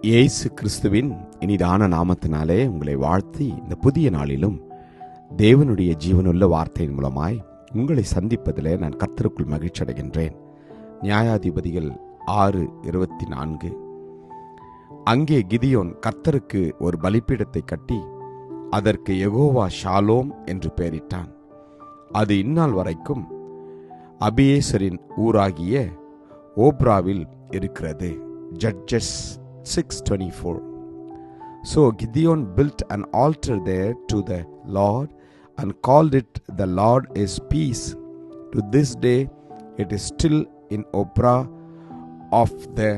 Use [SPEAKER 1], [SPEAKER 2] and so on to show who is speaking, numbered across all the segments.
[SPEAKER 1] இயேசு கிறிஸ்துவின் இனிதான நாமத்தினாலே உங்களை வாழ்த்தி இந்த புதிய நாளிலும் தேவனுடைய ஜீவனுள்ள வார்த்தையின் மூலமாய் உங்களை சந்திப்பதிலே நான் கர்த்தருக்குள் மகிழ்ச்சி அடைகின்றேன். நியாயாதிபதிகள் 6:24. அங்கே கிதியோன் கர்த்தருக்கு ஒரு பலிபீடத்தை கட்டி அதற்கு யெகோவா ஷாலோம் என்று பெயரிட்டான். அது இந்நாள் வரைக்கும் அபியேசரின் ஊராகிய ஓப்ராவில் இருக்கிறது. Judges 6:24. So Gideon built an altar there to the Lord and called it the Lord is peace. To this day it is still in Ophrah of the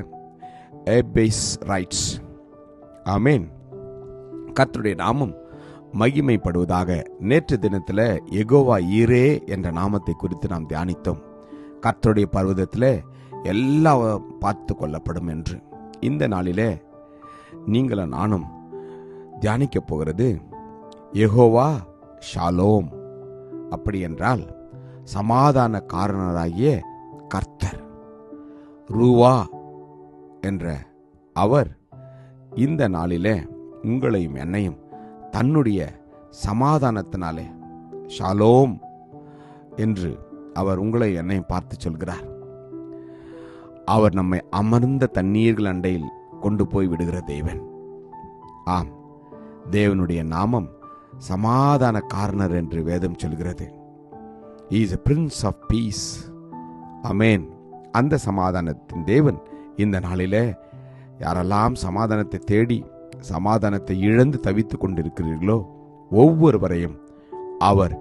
[SPEAKER 1] Abiezrites. ஆமென். கர்த்தருடைய நாமம் மகிமைப்படுவதாக. நேற்று தினத்தில் யெகோவா ஈரே என்ற நாமத்தை குறித்து நாம் தியானித்தோம். கர்த்தருடைய பர்வதத்தில் எல்லாம் பார்த்து கொள்ளப்படும் என்று. இந்த நாளிலே நீங்களும் நானும் தியானிக்க போகிறது யெகோவா ஷாலோம். அப்படி என்றால் சமாதான காரணராகிய கர்த்தர். ரூவா என்ற அவர் இந்த நாளிலே உங்களையும் என்னையும் தன்னுடைய சமாதானத்தினாலே ஷாலோம் என்று அவர் உங்களை என்னையும் பார்த்து சொல்கிறார். அவர் நம்மை அமர்ந்த தண்ணீர்கள் அண்டையில் கொண்டு போய் விடுகிற தேவன். ஆம், தேவனுடைய நாமம் சமாதான காரணர் என்று வேதம் சொல்கிறது. He is a Prince of Peace. ஆமென். அந்த சமாதானத்தின் தேவன் இந்த நாளிலே யாரெல்லாம் சமாதானத்தை தேடி சமாதானத்தை இழந்து தவித்துக் கொண்டிருக்கிறீர்களோ ஒவ்வொருவரையும் அவர்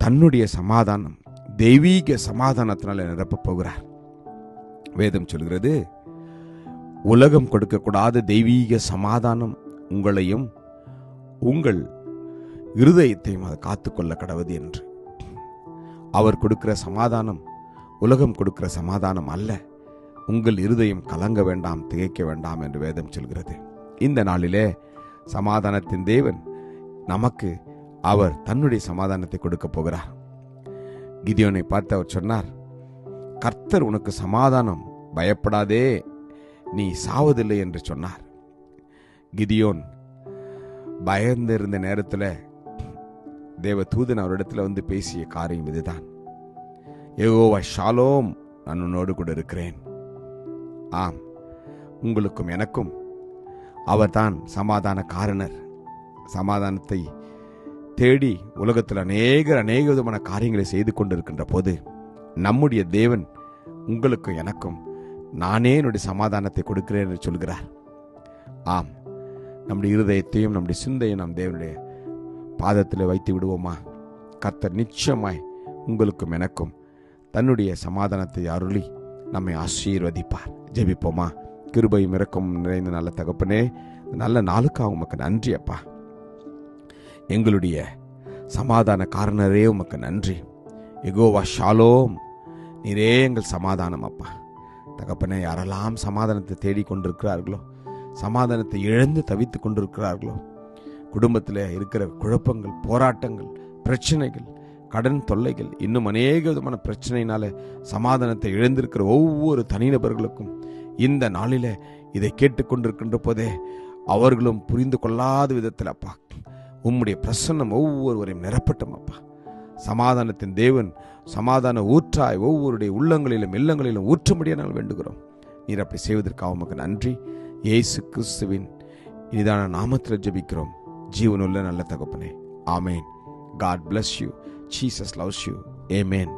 [SPEAKER 1] தன்னுடைய சமாதானம் தெய்வீக சமாதானத்தினால நிரப்பப் போகிறார். வேதம் சொல்கிறது, உலகம் கொடுக்கக்கூடாத தெய்வீக சமாதானம் உங்களையும் உங்கள் இருதயத்தையும் அதை காத்துக்கொள்ள கடவுது என்று. அவர் கொடுக்கிற சமாதானம் உலகம் கொடுக்கிற சமாதானம் அல்ல. உங்கள் இருதயம் கலங்க வேண்டாம், திகைக்க வேண்டாம் என்று வேதம் சொல்கிறது. இந்த நாளிலே சமாதானத்தின் தேவன் நமக்கு அவர் தன்னுடைய சமாதானத்தை கொடுக்க போகிறார். கிதியோனை பார்த்து அவர் சொன்னார், கர்த்தர் உனக்கு சமாதானம், பயப்படாதே, நீ சாவதில்லை என்று சொன்னார். கிதியோன் பயந்திருந்த நேரத்தில் தேவ தூதன் அவரிடத்துல வந்து பேசிய காரியம் இதுதான். யெகோவா ஷாலோம், நான் உன்னோடு கூட இருக்கிறேன். ஆம், உங்களுக்கும் எனக்கும் அவர்தான் சமாதான காரணர். சமாதானத்தை தேடி உலகத்தில் அநேக விதமான காரியங்களை செய்து கொண்டிருக்கின்ற போது நம்முடைய தேவன் உங்களுக்கும் எனக்கும் நானே என்னுடைய சமாதானத்தை கொடுக்கிறேன் என்று சொல்கிறார். ஆம், நம்முடைய இருதயத்தையும் நம்முடைய சிந்தையும் நாம் தேவனுடைய பாதத்தில் வைத்து விடுவோமா? கர்த்தர் நிச்சயமாய் உங்களுக்கும் எனக்கும் தன்னுடைய சமாதானத்தை அருளி நம்மை ஆசீர்வதிப்பார். ஜெபிப்போமா? கிருபையும் இரக்கம் நிறைந்த நல்ல தகப்பனே, நல்ல நாளுக்காக உமக்கு நன்றி அப்பா. எங்களுடைய சமாதான காரணரே உமக்கு நன்றி. யெகோவா ஷாலோம், நீரே எங்கள் சமாதானம் அப்பா. தகப்பனே, யாரெல்லாம் சமாதானத்தை தேடிக்கொண்டிருக்கிறார்களோ, சமாதானத்தை இழந்து தவித்து கொண்டிருக்கிறார்களோ, குடும்பத்தில் இருக்கிற குழப்பங்கள், போராட்டங்கள், பிரச்சனைகள், கடன் தொல்லைகள், இன்னும் அநேக விதமான பிரச்சனையினால சமாதானத்தை இழந்திருக்கிற ஒவ்வொரு தனிநபர்களுக்கும் இந்த நாளில இதை கேட்டுக்கொண்டிருக்கின்ற போதே அவர்களும் புரிந்து கொள்ளாத விதத்தில் அப்பா உம்முடைய பிரசன்னம் ஒவ்வொருவரையும் நிரப்பட்டும் அப்பா. சமாதானத்தின் தேவன் சமாதான ஊற்றாய் ஒவ்வொருடைய உள்ளங்களிலும் இல்லங்களிலும் ஊற்றும்படியாக நாங்கள் வேண்டுகிறோம். நீர் அப்படி செய்வதற்காக உமக்கு நன்றி. இயேசு கிறிஸ்துவின் இனிதான நாமத்தில் ஜெபிக்கிறோம் ஜீவனுள்ள நல்ல தகப்பனே. ஆமேன். God bless you. Jesus loves you. Amen.